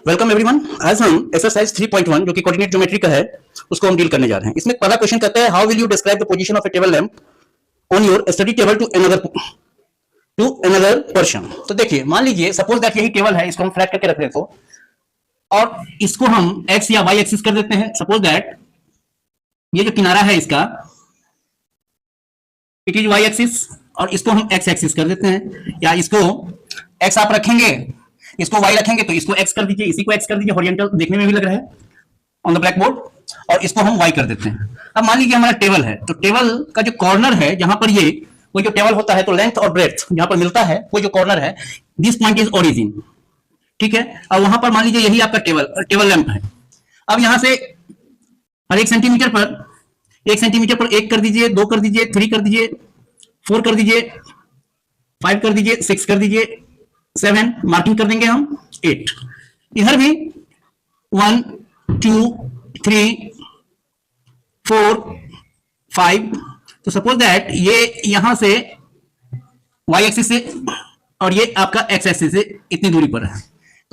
Welcome everyone. आज हम exercise 3.1 जो कि कोऑर्डिनेट ज्योमेट्री का है उसको हम डील करने जा रहे हैं। इसमें पहला क्वेश्चन कहता है how will you describe the position of a table lamp on your study table to another person. तो देखिए, मान लीजिए सपोज दैट यही टेबल है, इसको हम फ्लैट करके रख रहे तो और इसको हम एक्स या वाई एक्सिस कर देते हैं। सपोज दैट ये जो किनारा है इसका इट इज वाई एक्सिस और इसको हम एक्स एक्सिस कर देते हैं, या इसको एक्स आप रखेंगे, इसको वाई रखेंगे तो इसको एक्स कर दीजिए, इसी को एक्स कर दीजिए, हॉरिजॉन्टल देखने में भी लग रहा है ऑन द ब्लैक बोर्ड, और इसको हम वाई कर देते हैं। अब मान लीजिए हमारा टेबल है, तो टेबल का जो कॉर्नर है जहां पर ये वो जो टेबल होता है तो लेंथ और ब्रेड्थ जहां पर मिलता है वो जो कॉर्नर है, दिस पॉइंट इज ओरिजिन, ठीक है। और वहां पर मान लीजिए यही आपका टेबल लैंप है। अब यहां से हर 1 सेंटीमीटर पर 1 कर दीजिए, 2 कर दीजिए, 3 कर दीजिए, 4 कर दीजिए, 5 कर दीजिए, 6 कर दीजिए, 7 मार्किंग कर देंगे हम, 8 इधर भी 1 2 3 4 5। तो सपोज दैट ये यहां से y एक्सिस से और ये आपका x एक्सिस से इतनी दूरी पर है।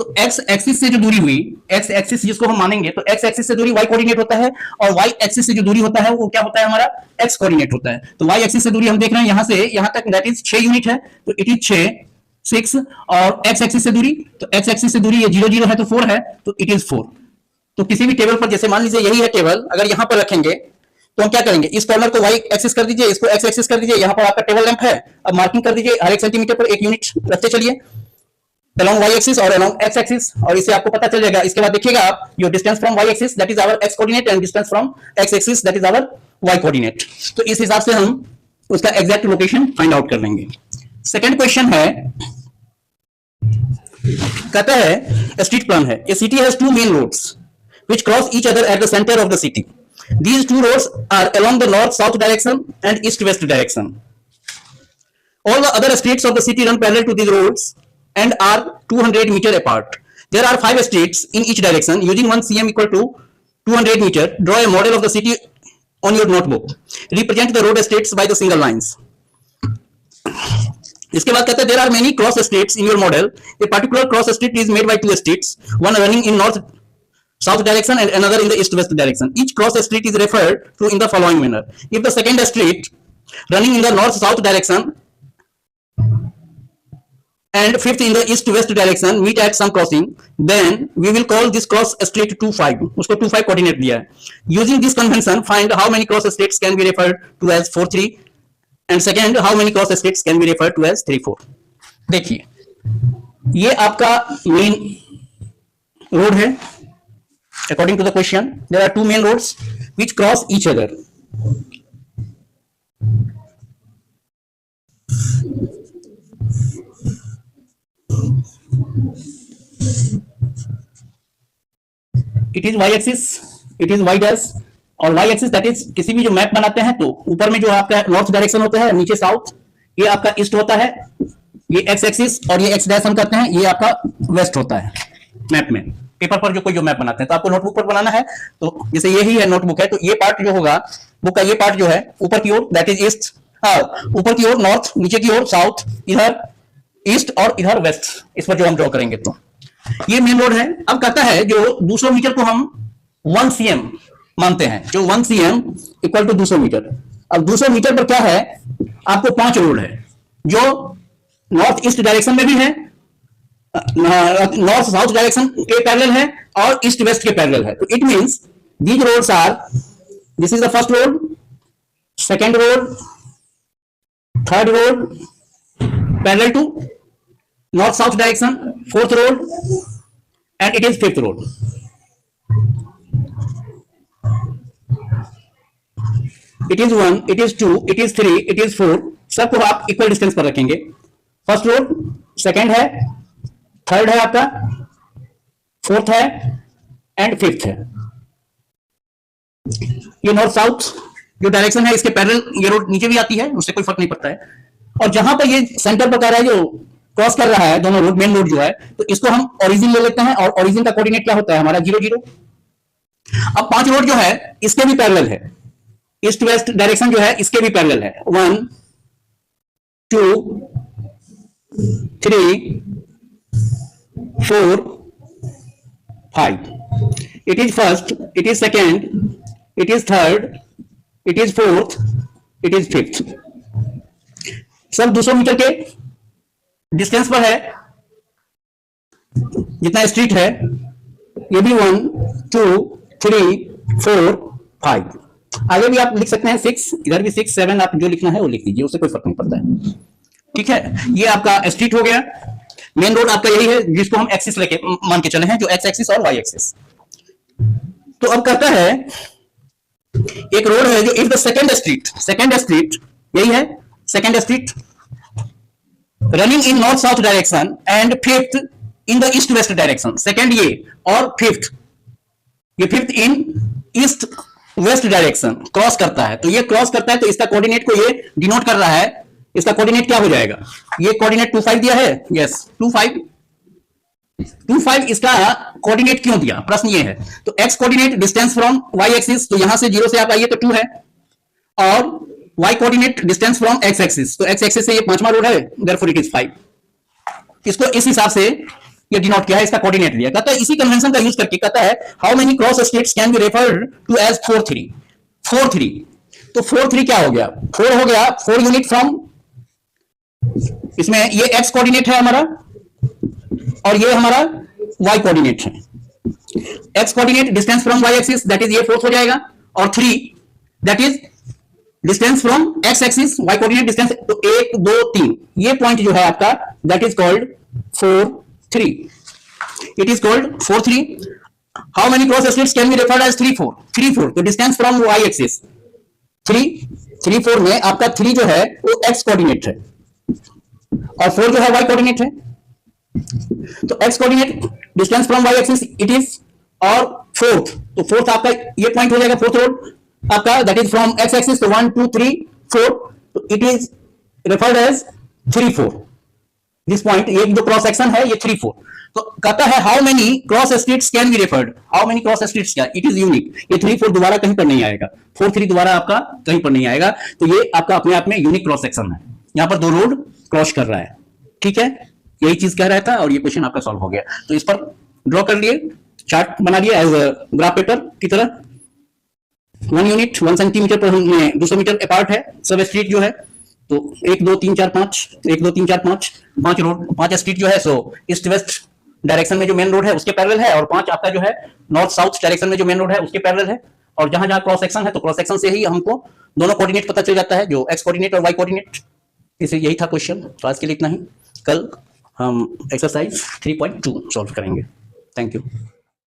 तो x एक्सिस से जो दूरी हुई, x एक्सिस जिसको हम मानेंगे, तो x एक्सिस से दूरी y कोऑर्डिनेट होता है और y एक्सिस से जो दूरी होता है वो क्या होता है, हमारा x कोऑर्डिनेट होता है। तो y एक्सिस से दूरी हम देख रहे हैं यहां से यहां तक, दैट इज 6 यूनिट है, तो इट इज 6 और x एक्सिस से दूरी, तो x एक्सिस से दूरी ये 0 0 है तो 4 है, तो इट इज 4। तो किसी भी टेबल पर, जैसे मान लीजिए यही है टेबल, अगर यहां पर रखेंगे तो हम क्या करेंगे, इस कॉर्नर को y एक्सिस कर दीजिए, इसको x एक्सिस कर दीजिए, यहां पर आपका टेबल लैंप है। अब मार्किंग कर दीजिए, हर 1 सेंटीमीटर पर 1 यूनिट रखते चलिए along y axis और along x axis, और इससे आपको पता चल जाएगा। इसके बाद देखिएगा आप, your distance from y axis that is our x coordinate and distance from x axis that is our y coordinate. तो इस हिसाब से हम उसका एग्जैक्ट लोकेशन फाइंड आउट कर लेंगे। सेकंड क्वेश्चन है, कहता है स्ट्रीट प्लान है, a city has 2 main roads which cross each other at the center of the city. These 2 roads are along the north-south direction and east-west direction. All the other streets of the city run parallel to these roads and are 200 meter apart. There are 5 streets in each direction. Using 1 cm equal to 200 meter, draw a model of the city on your notebook. Represent the road streets by the single lines. इसके बाद कहते हैं there are many cross streets in your model. A particular cross street is made by 2 streets, one running in north south direction and another in the east west direction. Each cross street is referred to in the following manner. If the second street running in the north south direction and fifth in the east west direction meet at some crossing, then we will call this cross street 25. उसको 25 coordinate दिया है। Using this convention, find how many cross streets can be referred to as 4 3 and second how many cross streets can be referred to as 3 4. देखिए, ये आपका main road है। According to the question, there are 2 main roads which cross each other. It is y axis, it is y dash, और y axis that is, किसी भी जो map बनाते हैं तो ऊपर में जो आपका नॉर्थ डायरेक्शन होता है, नीचे साउथ, ये आपका ईस्ट होता है, ये x एक्सिस और ये x डैश हम करते हैं, ये आपका वेस्ट होता है मैप में। पेपर पर जो कोई जो मैप बनाते हैं तो आपको नोटबुक पर बनाना है, तो जैसे यही है नोटबुक है, तो ये पार्ट जो होगा बुक का, ये पार्ट जो है ऊपर की ओर दैट इज ईस्ट, ऊपर की ओर नॉर्थ, नीचे की ओर साउथ, इधर ईस्ट और इधर वेस्ट, इस पर जो हम ड्रॉ करेंगे। तो ये मेन रोड है। अब कहता है जो 200 मीटर को हम 1 cm मानते हैं, जो 1 cm इक्वल टू 200 मीटर। अब 200 मीटर पर क्या है, आपको 5 रोड है जो नॉर्थ ईस्ट डायरेक्शन में भी है, नॉर्थ साउथ डायरेक्शन के पैरेलल है और ईस्ट वेस्ट के पैरेलल है। तो it means these roads are, this is the first road, second road, third road parallel to north south direction, fourth road and it is fifth road. It is 1, it is 2, it is 3, it is 4, सबको आप equal distance पर रखेंगे। First road, second है, third है आपका, fourth है and fifth है। ये नॉर्थ साउथ जो डायरेक्शन है इसके पैरेलल ये रोड नीचे भी आती है, उससे कोई फर्क नहीं पड़ता है। और जहां पर ये सेंटर पर कह रहा है जो क्रॉस कर रहा है दोनों रोड, मेन रोड जो है, तो इसको हम ओरिजिन ले लेते हैं और ओरिजिन का कोऑर्डिनेट क्या होता है हमारा 0 0। अब 5 रोड जो है इसके भी पैरेलल है, ईस्ट वेस्ट डायरेक्शन जो है इसके भी पैरेलल है, 1 2 3 4 5, it is first, it is second, it is third, it is fourth, it is fifth. सब 200 मीटर के डिस्टेंस पर है, जितना स्ट्रीट है, ये भी 1 2 3 4 5. आगे भी आप लिख सकते हैं 6, इधर भी 6 7, आप जो लिखना है वो लिख लीजिए, उससे कोई फर्क नहीं पड़ता है. ठीक है, ये आपका स्ट्रीट हो गया. मेन रोड आपका यही है जिसको हम एक्सिस लेके मान के चले हैं, जो एक्स एक्सिस और वाई एक्सिस. तो अब कहता है एक रोड है जो इफ द सेकेंड स्ट्रीट यही है, second street running in north south direction and fifth in the east west direction. Second ये और फिफ्थ इन ईस्ट वेस्ट डायरेक्शन क्रॉस करता है. तो ये क्रॉस करता है तो इसका कोऑर्डिनेट को ये डिनोट कर रहा है. इसका कोऑर्डिनेट क्या हो जाएगा? ये कोऑर्डिनेट 25 दिया है. यस, 25 इसका कोऑर्डिनेट क्यों दिया, प्रश्न ये है. तो X coordinate distance from Y axis, तो यहां से 0 से आप आइए तो 2 है, और Y coordinate distance from X axis, तो एक्स एक्सिस से ये 5वां रोड है, देयरफॉर इट इज 5. इसको इस हिसाब से ये डिनोट किया है, इसका कोऑर्डिनेट दिया. कहता है इसी कन्वेंशन का यूज करके कहता है how many cross streets can be referred to as 4 3. 4 3, तो 4 3 क्या हो गया? 4 हो गया 4 यूनिट फ्रॉम, इसमें ये x कोऑर्डिनेट है हमारा और ये हमारा y कोऑर्डिनेट है. x coordinate distance from y axis, that is ये 4 हो जाएगा, और 3 that is distance from x axis, y coordinate distance. तो 1 2 3 ये पॉइंट जो है आपका, that is called 4 3. It is called 4 3. How many cross streets can be referred as 3 4. 3 4, तो डिस्टेंस फ्रॉम y एक्सिस 3 4 में आपका 3 जो है वो x कोऑर्डिनेट है और 4 जो है y कोऑर्डिनेट है. तो x coordinate distance from y axis it is, और फोर्थ, तो फोर्थ आपका ये पॉइंट हो जाएगा, फोर्थ रोड आपका, that is from x axis, तो 1 2 3 4, तो it is referred as 3 4. This point, ये जो क्रॉस सेक्शन है ये 3 4. तो कहता है how many cross streets can be referred, how many cross streets, क्या इट इज यूनिक. ये 3 4 दोबारा कहीं पर नहीं आएगा, 4 3 दोबारा आपका कहीं पर नहीं आएगा. तो ये आपका अपने आप में यूनिक क्रॉस सेक्शन है, यहां पर 2 रोड क्रॉस कर रहा है. ठीक है, यही चीज कह रहा था और ये क्वेश्चन आपका सॉल्व हो गया. तो इस पर ड्रॉ कर लिए, चार्ट बना दिया एज ग्राफ पेपर की तरह. 1 यूनिट 1 सेंटीमीटर पर 200 मीटर अपार्ट है सब स्ट्रीट जो है. तो 1 2 3 4 5, 1 2 3 4 5 रोड, 5 स्ट्रीट जो है सो ईस्ट वेस्ट डायरेक्शन में जो मेन रोड है उसके पैरेलल है, और 5 आपका जो है नॉर्थ साउथ डायरेक्शन में जो मेन रोड है उसके पैरेलल है. और जहां जहां क्रॉस सेक्शन है तो क्रॉस सेक्शन से ही हमको दोनों कोऑर्डिनेट पता चल जाता है, जो एक्स कोऑर्डिनेट और वाई कोऑर्डिनेट. इसे यही था क्वेश्चन. तो आज के लिए इतना ही. कल हम एक्सरसाइज 3.2 सॉल्व करेंगे. Thank you.